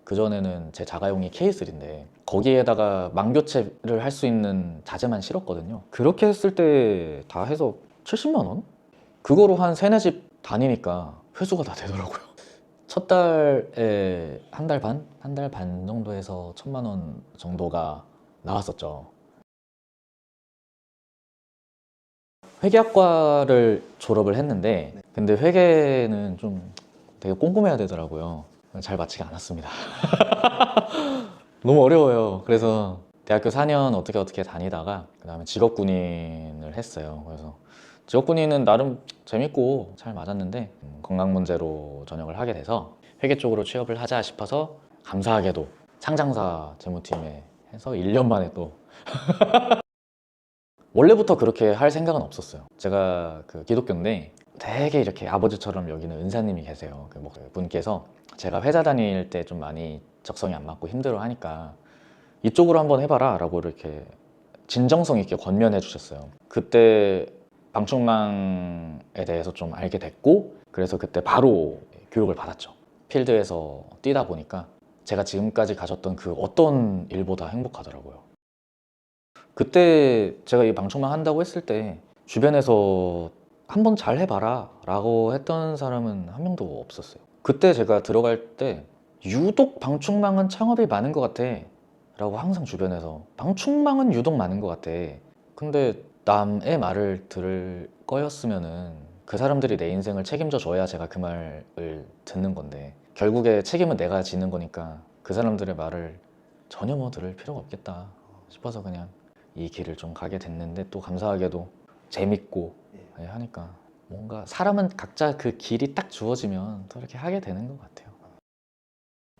그전에는 제 자가용이 K3인데 거기에다가 망교체를 할 수 있는 자재만 실었거든요. 그렇게 했을 때 다 해서 70만 원? 그거로 한 세네 집 다니니까 회수가 다 되더라고요. 첫 달에 한 달 반? 한 달 반 정도 해서 1,000만 원 정도가 나왔었죠. 회계학과를 졸업을 했는데 근데 회계는 좀 되게 꼼꼼해야 되더라고요. 잘 맞지가 않았습니다. 너무 어려워요. 그래서 대학교 4년 어떻게 다니다가 그 다음에 직업군인을 했어요. 그래서 직업군인은 나름 재밌고 잘 맞았는데 건강 문제로 전역을 하게 돼서 회계 쪽으로 취업을 하자 싶어서 감사하게도 상장사 재무팀에 해서 1년 만에 또 원래부터 그렇게 할 생각은 없었어요. 제가 그 기독교인데 되게 이렇게 아버지처럼 여기는 은사님이 계세요. 그 분께서 제가 회사 다닐 때 좀 많이 적성이 안 맞고 힘들어 하니까 이쪽으로 한번 해봐라 라고 이렇게 진정성 있게 권면해 주셨어요. 그때 방충망에 대해서 좀 알게 됐고 그래서 그때 바로 교육을 받았죠. 필드에서 뛰다 보니까 제가 지금까지 가졌던 그 어떤 일보다 행복하더라고요. 그때 제가 이 방충망 한다고 했을 때 주변에서 한번 잘 해봐라 라고 했던 사람은 한 명도 없었어요. 그때 제가 들어갈 때 유독 방충망은 창업이 많은 것 같아 라고 항상 주변에서 방충망은 유독 많은 것 같아. 근데 남의 말을 들을 거였으면은 그 사람들이 내 인생을 책임져 줘야 제가 그 말을 듣는 건데 결국에 책임은 내가 지는 거니까 그 사람들의 말을 전혀 뭐 들을 필요가 없겠다 싶어서 그냥 이 길을 좀 가게 됐는데 또 감사하게도 재밌고 하니까 뭔가 사람은 각자 그 길이 딱 주어지면 또 이렇게 하게 되는 것 같아요.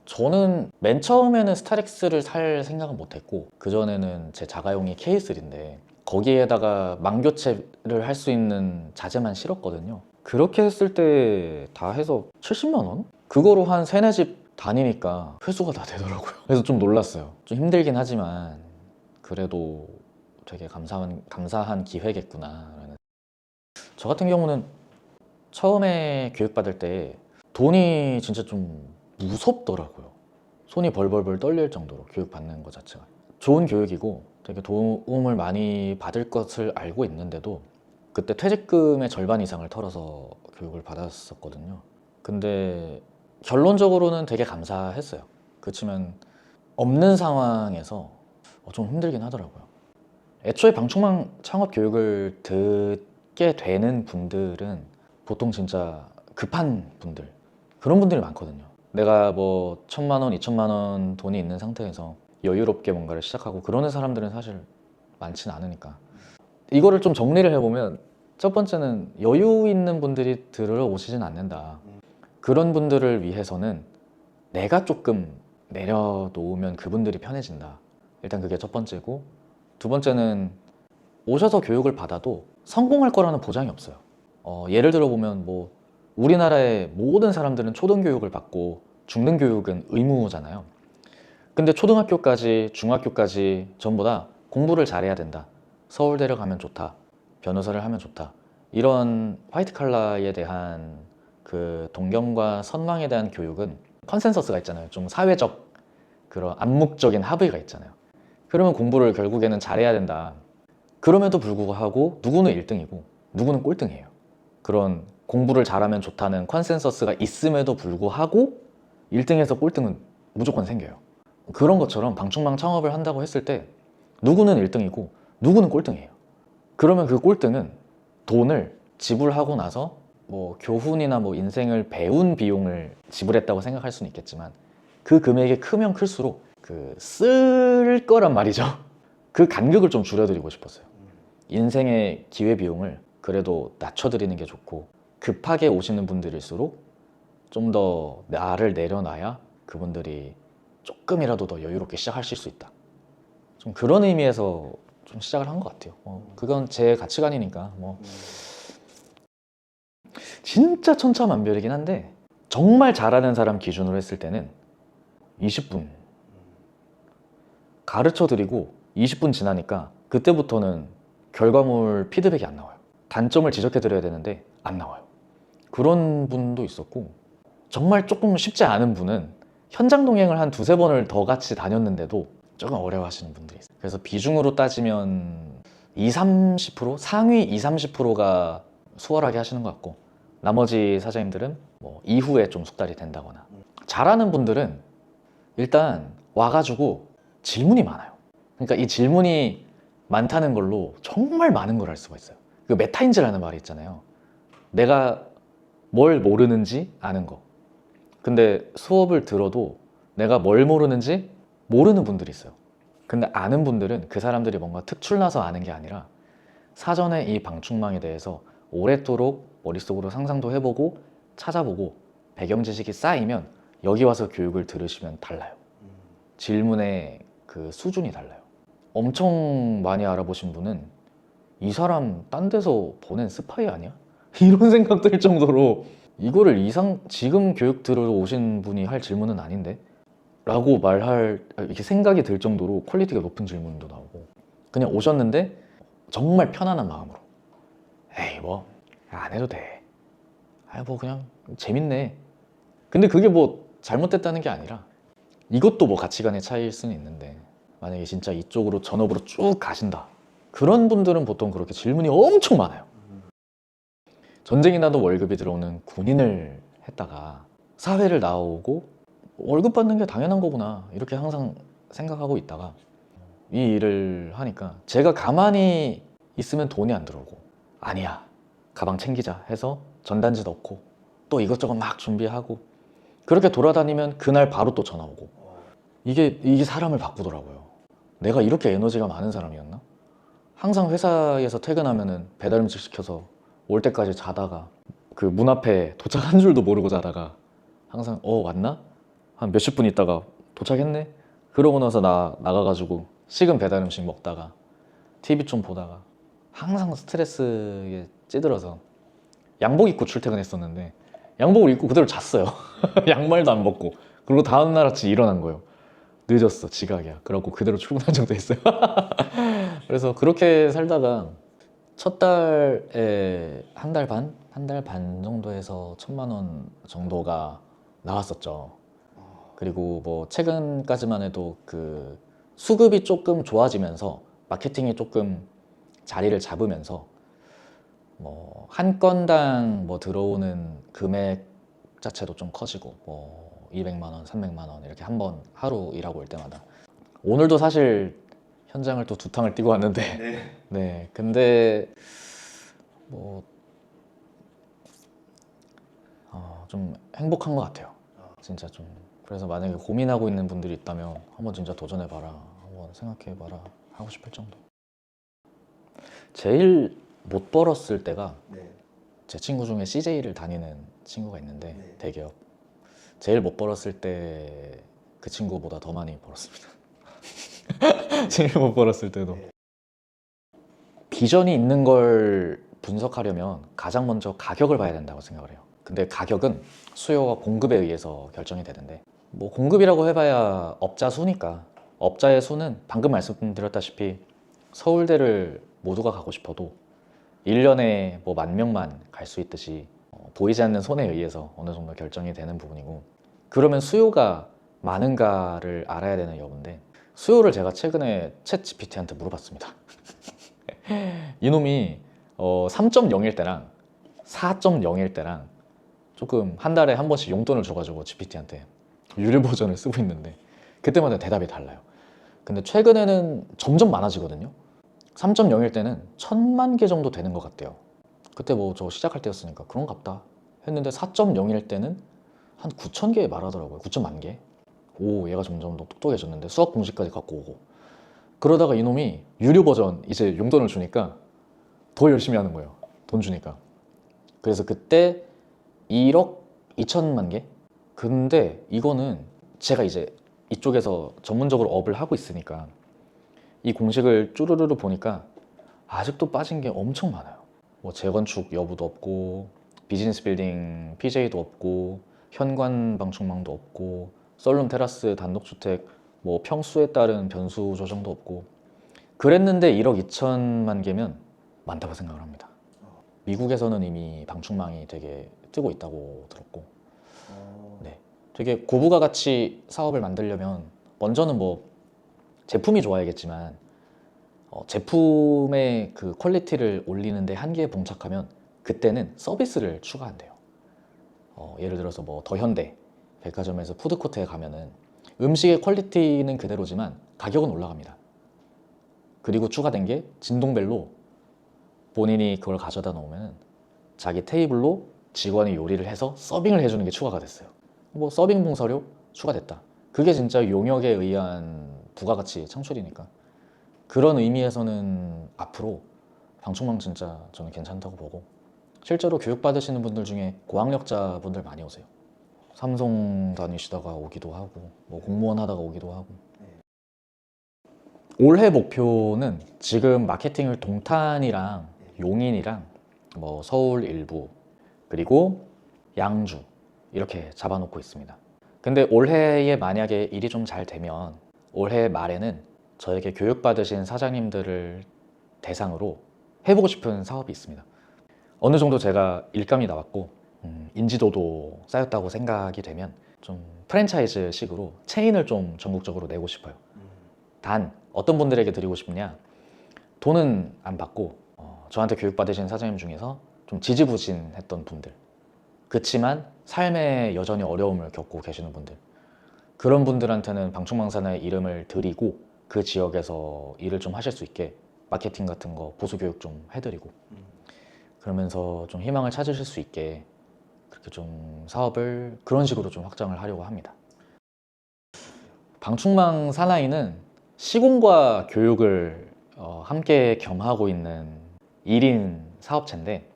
저는 맨 처음에는 스타렉스를 살 생각은 못했고 그전에는 제 자가용이 K3인데 거기에다가 망교체를 할 수 있는 자재만 실었거든요. 그렇게 했을 때 다 해서 70만 원? 그거로 한 세네 집 다니니까 회수가 다 되더라고요. 그래서 좀 놀랐어요. 좀 힘들긴 하지만 그래도 되게 감사한 기회겠구나 라는. 저 같은 경우는 처음에 교육받을 때 돈이 진짜 좀 무섭더라고요. 손이 벌벌벌 떨릴 정도로 교육받는 것 자체가. 좋은 교육이고 되게 도움을 많이 받을 것을 알고 있는데도 그때 퇴직금의 절반 이상을 털어서 교육을 받았었거든요. 근데 결론적으로는 되게 감사했어요. 그렇지만 없는 상황에서 좀 힘들긴 하더라고요. 애초에 방충망 창업 교육을 듣게 되는 분들은 보통 진짜 급한 분들, 그런 분들이 많거든요. 내가 뭐 1,000만 원, 2,000만 원 돈이 있는 상태에서 여유롭게 뭔가를 시작하고 그러는 사람들은 사실 많지는 않으니까. 이거를 좀 정리를 해보면 첫 번째는 여유 있는 분들이 들으러 오시진 않는다. 그런 분들을 위해서는 내가 조금 내려놓으면 그분들이 편해진다. 일단 그게 첫 번째고, 두 번째는 오셔서 교육을 받아도 성공할 거라는 보장이 없어요. 예를 들어 보면 뭐 우리나라의 모든 사람들은 초등교육을 받고 중등교육은 의무잖아요. 근데 초등학교까지 중학교까지 전부 다 공부를 잘해야 된다. 서울대를 가면 좋다. 변호사를 하면 좋다. 이런 화이트 칼라에 대한 그 동경과 선망에 대한 교육은 컨센서스가 있잖아요. 좀 사회적 그런 암묵적인 합의가 있잖아요. 그러면 공부를 결국에는 잘해야 된다. 그럼에도 불구하고 누구는 1등이고 누구는 꼴등이에요. 그런 공부를 잘하면 좋다는 컨센서스가 있음에도 불구하고 1등에서 꼴등은 무조건 생겨요. 그런 것처럼 방충망 창업을 한다고 했을 때 누구는 1등이고 누구는 꼴등이에요. 그러면 그 꼴등은 돈을 지불하고 나서 뭐 교훈이나 뭐 인생을 배운 비용을 지불했다고 생각할 수는 있겠지만 그 금액이 크면 클수록 그 쓸 거란 말이죠. 그 간격을 좀 줄여드리고 싶었어요. 인생의 기회비용을 그래도 낮춰드리는 게 좋고 급하게 오시는 분들일수록 좀 더 나를 내려놔야 그분들이 조금이라도 더 여유롭게 시작하실 수 있다. 좀 그런 의미에서 좀 시작을 한 것 같아요. 그건 제 가치관이니까 뭐 진짜 천차만별이긴 한데 정말 잘하는 사람 기준으로 했을 때는 20분 가르쳐드리고 20분 지나니까 그때부터는 결과물 피드백이 안 나와요. 단점을 지적해드려야 되는데 안 나와요. 그런 분도 있었고 정말 조금 쉽지 않은 분은 현장 동행을 한 두세 번을 더 같이 다녔는데도 조금 어려워하시는 분들이 있어요. 그래서 비중으로 따지면 20-30%? 상위 20-30%가 수월하게 하시는 것 같고, 나머지 사장님들은 뭐 이후에 좀 숙달이 된다거나. 잘하는 분들은 일단 와가지고 질문이 많아요. 그러니까 이 질문이 많다는 걸로 정말 많은 걸 알 수가 있어요. 그 메타인지라는 말이 있잖아요. 내가 뭘 모르는지 아는 거. 근데 수업을 들어도 내가 뭘 모르는지 모르는 분들이 있어요. 근데 아는 분들은 그 사람들이 뭔가 특출나서 아는 게 아니라 사전에 이 방충망에 대해서 오랫도록 머릿속으로 상상도 해보고 찾아보고 배경 지식이 쌓이면 여기 와서 교육을 들으시면 달라요. 질문의 그 수준이 달라요. 엄청 많이 알아보신 분은 이 사람 딴 데서 보낸 스파이 아니야? 이런 생각 들 정도로 이거를 지금 교육 들으러 오신 분이 할 질문은 아닌데? 라고 이렇게 생각이 들 정도로 퀄리티가 높은 질문도 나오고, 그냥 오셨는데 정말 편안한 마음으로 에이 뭐 안 해도 돼. 뭐 그냥 재밌네. 근데 그게 뭐 잘못됐다는 게 아니라 이것도 뭐 가치관의 차이일 수는 있는데, 만약에 진짜 이쪽으로 전업으로 쭉 가신다, 그런 분들은 보통 그렇게 질문이 엄청 많아요. 전쟁이 나도 월급이 들어오는 군인을 했다가 사회를 나오고 월급 받는 게 당연한 거구나 이렇게 항상 생각하고 있다가 이 일을 하니까 제가 가만히 있으면 돈이 안 들어오고, 아니야 가방 챙기자 해서 전단지 넣고 또 이것저것 막 준비하고 그렇게 돌아다니면 그날 바로 또 전화 오고, 이게 사람을 바꾸더라고요. 내가 이렇게 에너지가 많은 사람이었나? 항상 회사에서 퇴근하면은 배달 음식 시켜서 올 때까지 자다가 그 문 앞에 도착한 줄도 모르고 자다가 항상 왔나? 한 몇십 분 있다가 도착했네? 그러고 나서 나가가지고 식은 배달 음식 먹다가 TV 좀 보다가 항상 스트레스에 찌들어서 양복 입고 출퇴근했었는데 양복을 입고 그대로 잤어요. 양말도 안 벗고. 그리고 다음날 아침 일어난 거예요. 늦었어, 지각이야. 그러고 그대로 출근한 적도 있어요. 그래서 그렇게 살다가 첫 달에 한 달 반? 한 달 반 정도에서 1,000만 원 정도가 나왔었죠. 그리고 뭐 최근까지만 해도 그 수급이 조금 좋아지면서 마케팅이 조금 자리를 잡으면서 뭐 한 건당 뭐 들어오는 금액 자체도 좀 커지고 뭐 200만 원, 300만 원 이렇게 한 번 하루 일하고 올 때마다. 오늘도 사실 현장을 또 두 탕을 뛰고 왔는데 네, 근데 뭐 좀 행복한 것 같아요. 진짜 좀. 그래서 만약에 고민하고 있는 분들이 있다면 한번 진짜 도전해봐라, 한번 생각해봐라 하고 싶을 정도. 제일 못 벌었을 때가 제 친구 중에 CJ를 다니는 친구가 있는데 대기업. 제일 못 벌었을 때 그 친구보다 더 많이 벌었습니다. 제일 못 벌었을 때도. 비전이 있는 걸 분석하려면 가장 먼저 가격을 봐야 된다고 생각을 해요. 근데 가격은 수요와 공급에 의해서 결정이 되는데, 뭐 공급이라고 해봐야 업자 수니까, 업자의 수는 방금 말씀드렸다시피 서울대를 모두가 가고 싶어도 1년에 뭐 10,000명만 갈 수 있듯이 보이지 않는 손에 의해서 어느 정도 결정이 되는 부분이고, 그러면 수요가 많은가를 알아야 되는 여부인데, 수요를 제가 최근에 챗 GPT한테 물어봤습니다. 이놈이 3.0일 때랑 4.0일 때랑 조금 한 달에 한 번씩 용돈을 줘가지고 GPT한테 유료 버전을 쓰고 있는데 그때마다 대답이 달라요. 근데 최근에는 점점 많아지거든요. 3.0일 때는 1,000만 개 정도 되는 것 같대요. 그때 뭐 저 시작할 때였으니까 그런갑다 했는데 4.0일 때는 한 9,000개 말하더라고요. 9천만 개. 오, 얘가 점점 더 똑똑해졌는데 수학 공식까지 갖고 오고. 그러다가 이놈이 유료 버전 이제 용돈을 주니까 더 열심히 하는 거예요. 돈 주니까. 그래서 그때 1억 2천만 개? 근데 이거는 제가 이제 이쪽에서 전문적으로 업을 하고 있으니까 이 공식을 쭈르르르 보니까 아직도 빠진 게 엄청 많아요. 뭐 재건축 여부도 없고, 비즈니스 빌딩 PJ도 없고, 현관 방충망도 없고, 썰룸 테라스 단독주택 뭐 평수에 따른 변수 조정도 없고. 그랬는데 1억 2천만 개면 많다고 생각을 합니다. 미국에서는 이미 방충망이 되게 뜨고 있다고 들었고, 네. 되게 고부가 가치 사업을 만들려면 먼저는 뭐 제품이 좋아야겠지만 제품의 그 퀄리티를 올리는데 한계에 봉착하면 그때는 서비스를 추가한대요. 예를 들어서 뭐 더현대 백화점에서 푸드코트에 가면은 음식의 퀄리티는 그대로지만 가격은 올라갑니다. 그리고 추가된 게 진동벨로 본인이 그걸 가져다 놓으면 자기 테이블로 직원이 요리를 해서 서빙을 해주는 게 추가가 됐어요. 뭐 서빙 봉사료 추가됐다. 그게 진짜 용역에 의한 부가가치 창출이니까. 그런 의미에서는 앞으로 방충망 진짜 저는 괜찮다고 보고, 실제로 교육받으시는 분들 중에 고학력자 분들 많이 오세요. 삼성 다니시다가 오기도 하고 뭐 공무원 하다가 오기도 하고. 올해 목표는 지금 마케팅을 동탄이랑 용인이랑 뭐 서울 일부 그리고 양주 이렇게 잡아놓고 있습니다. 근데 올해에 만약에 일이 좀 잘 되면 올해 말에는 저에게 교육받으신 사장님들을 대상으로 해보고 싶은 사업이 있습니다. 어느 정도 제가 일감이 나왔고 인지도도 쌓였다고 생각이 되면 좀 프랜차이즈 식으로 체인을 좀 전국적으로 내고 싶어요. 단 어떤 분들에게 드리고 싶냐, 돈은 안 받고 저한테 교육받으신 사장님 중에서 좀 지지부진했던 분들, 그치만 삶에 여전히 어려움을 겪고 계시는 분들, 그런 분들한테는 방충망사나의 이름을 드리고 그 지역에서 일을 좀 하실 수 있게 마케팅 같은 거 보수교육 좀 해드리고, 그러면서 좀 희망을 찾으실 수 있게 그렇게 좀 사업을 그런 식으로 좀 확장을 하려고 합니다. 방충망 사나이는 시공과 교육을 함께 겸하고 있는 1인 사업체인데,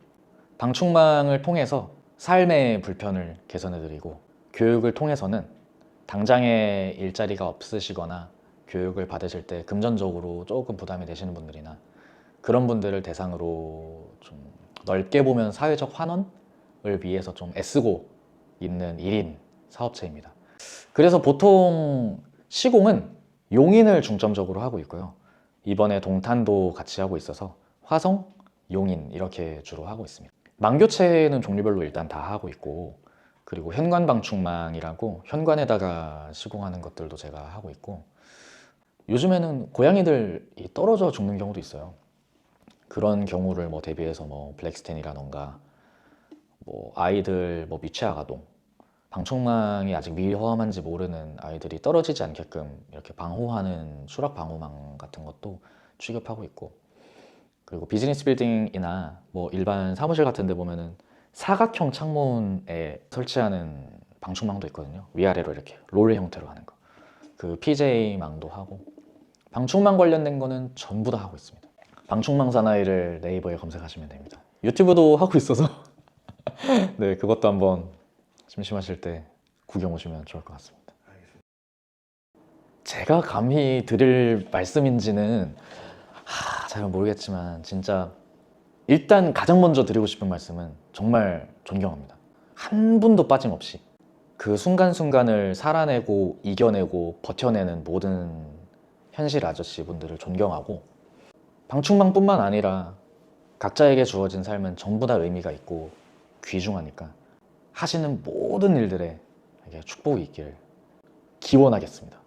방충망을 통해서 삶의 불편을 개선해드리고, 교육을 통해서는 당장에 일자리가 없으시거나 교육을 받으실 때 금전적으로 조금 부담이 되시는 분들이나 그런 분들을 대상으로 좀 넓게 보면 사회적 환원을 위해서 좀 애쓰고 있는 1인 사업체입니다. 그래서 보통 시공은 용인을 중점적으로 하고 있고요. 이번에 동탄도 같이 하고 있어서 화성, 용인 이렇게 주로 하고 있습니다. 망교체는 종류별로 일단 다 하고 있고, 그리고 현관 방충망이라고 현관에다가 시공하는 것들도 제가 하고 있고, 요즘에는 고양이들이 떨어져 죽는 경우도 있어요. 그런 경우를 뭐 대비해서 뭐 블랙스텐이라던가 뭐 아이들 뭐 미취학 아동, 방충망이 아직 위험한지 모르는 아이들이 떨어지지 않게끔 이렇게 방호하는 수납 방호망 같은 것도 취급하고 있고, 그리고 비즈니스 빌딩이나 뭐 일반 사무실 같은 데 보면은 사각형 창문에 설치하는 방충망도 있거든요. 위아래로 이렇게 롤 형태로 하는 거. 그 PJ망도 하고, 방충망 관련된 거는 전부 다 하고 있습니다. 방충망 사나이를 네이버에 검색하시면 됩니다. 유튜브도 하고 있어서 네, 그것도 한번 심심하실 때 구경 오시면 좋을 것 같습니다. 제가 감히 드릴 말씀인지는 잘 모르겠지만, 진짜 일단 가장 먼저 드리고 싶은 말씀은 정말 존경합니다. 한 분도 빠짐없이 그 순간순간을 살아내고 이겨내고 버텨내는 모든 현실 아저씨 분들을 존경하고, 방충망뿐만 아니라 각자에게 주어진 삶은 전부 다 의미가 있고 귀중하니까 하시는 모든 일들에 축복이 있길 기원하겠습니다.